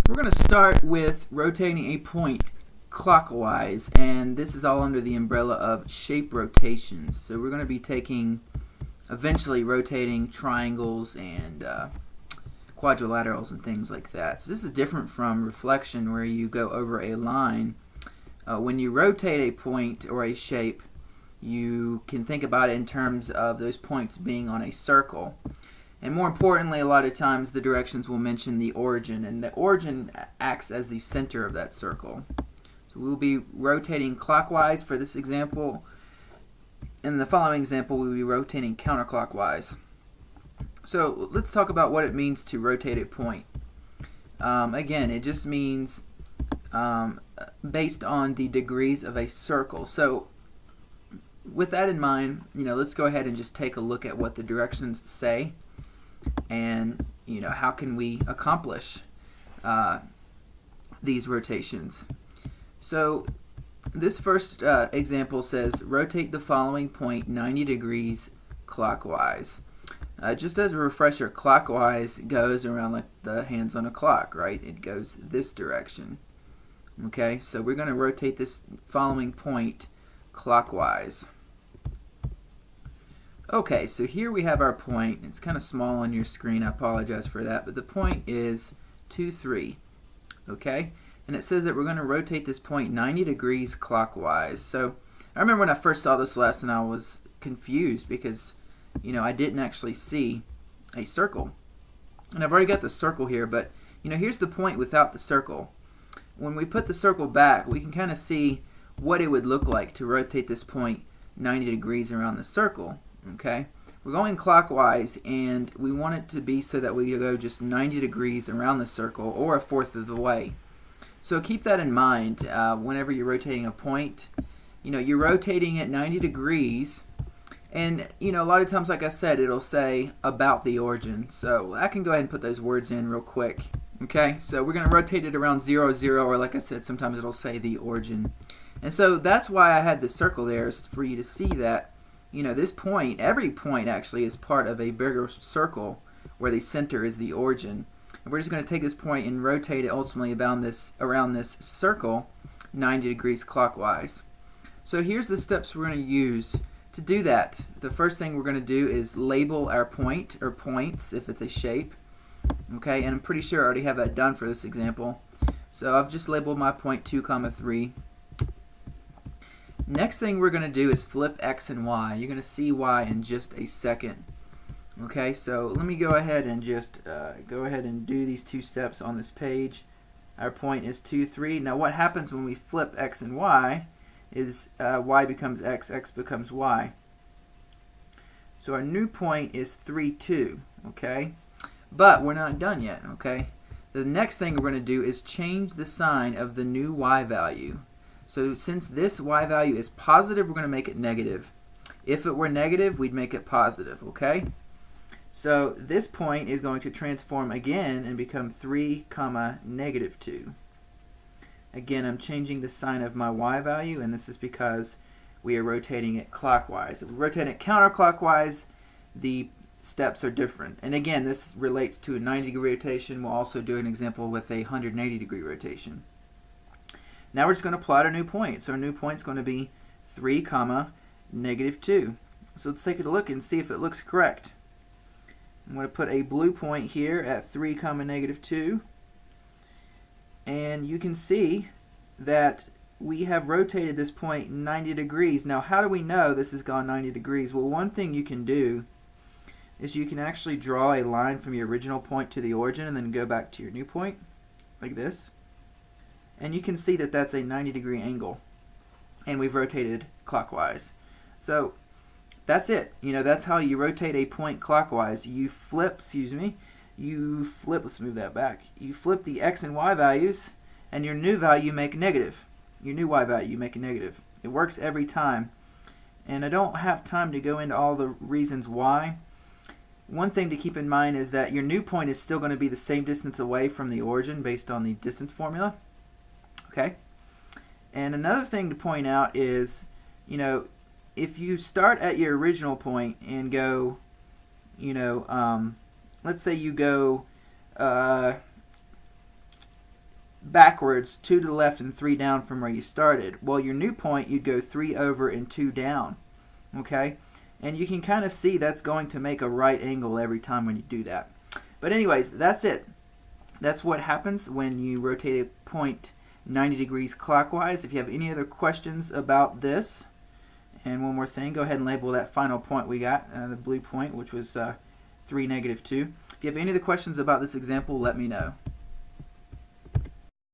We're going to start with rotating a point clockwise, and this is all under the umbrella of shape rotations. So we're going to be eventually rotating triangles and quadrilaterals and things like that. So this is different from reflection, where you go over a line. When you rotate a point or a shape, you can think about it in terms of those points being on a circle. And more importantly, a lot of times the directions will mention the origin, and the origin acts as the center of that circle. So we'll be rotating clockwise for this example. In the following example, we'll be rotating counterclockwise. So let's talk about what it means to rotate a point. Again, it just means based on the degrees of a circle. So with that in mind, let's go ahead and just take a look at what the directions say, and how can we accomplish these rotations. So this first example says rotate the following point 90 degrees clockwise. Just as a refresher, clockwise goes around like the hands on a clock, right? It goes this direction. Okay, so we're going to rotate this following point clockwise. Okay, so here we have our point. It's kind of small on your screen, I apologize for that, but the point is 2, 3. Okay, and it says that we're going to rotate this point 90 degrees clockwise. So I remember when I first saw this lesson, I was confused because I didn't actually see a circle. And I've already got the circle here, but here's the point without the circle. When we put the circle back, we can kind of see what it would look like to rotate this point 90 degrees around the circle. Okay, we're going clockwise, and we want it to be so that we go just 90 degrees around the circle, or a fourth of the way. So keep that in mind whenever you're rotating a point. You're rotating it 90 degrees, and a lot of times, like I said, it'll say about the origin. So I can go ahead and put those words in real quick. Okay, so we're going to rotate it around 0, 0, or like I said, sometimes it'll say the origin. And so that's why I had the circle there, is for you to see that this point, every point actually, is part of a bigger circle where the center is the origin. And we're just going to take this point and rotate it ultimately around this circle 90 degrees clockwise. So here's the steps we're going to use to do that. The first thing we're going to do is label our point, or points if it's a shape. Okay, and I'm pretty sure I already have that done for this example. So I've just labeled my point 2, 3. Next thing we're going to do is flip X and Y. You're going to see Y in just a second. Okay, so let me go ahead and just do these two steps on this page. Our point is 2, 3. Now what happens when we flip X and Y is Y becomes X, X becomes Y. So our new point is 3, 2. Okay, but we're not done yet. Okay, the next thing we're going to do is change the sign of the new Y value. So since this Y value is positive, we're going to make it negative. If it were negative, we'd make it positive, okay? So this point is going to transform again and become 3, negative 2. Again, I'm changing the sign of my Y value, and this is because we are rotating it clockwise. If we rotate it counterclockwise, the steps are different. And again, this relates to a 90-degree rotation. We'll also do an example with a 180-degree rotation. Now we're just going to plot our new point. So our new point is going to be 3, negative 2. So let's take a look and see if it looks correct. I'm going to put a blue point here at 3, negative 2. And you can see that we have rotated this point 90 degrees. Now how do we know this has gone 90 degrees? Well, one thing you can do is you can actually draw a line from your original point to the origin and then go back to your new point, like this. And you can see that that's a 90-degree angle, and we've rotated clockwise. So that's it. That's how you rotate a point clockwise. You flip, let's move that back. You flip the X and Y values, and your new value make a negative. Your new Y value, you make a negative. It works every time. And I don't have time to go into all the reasons why. One thing to keep in mind is that your new point is still going to be the same distance away from the origin based on the distance formula. Okay, and another thing to point out is, if you start at your original point and go, let's say you go backwards, 2 to the left and 3 down from where you started. Well, your new point, you'd go 3 over and 2 down. Okay? And you can kind of see that's going to make a right angle every time when you do that. But anyways, that's it. That's what happens when you rotate a point 90 degrees clockwise. If you have any other questions about this, and one more thing, go ahead and label that final point we got, the blue point, which was 3, -2. If you have any other questions about this example, let me know.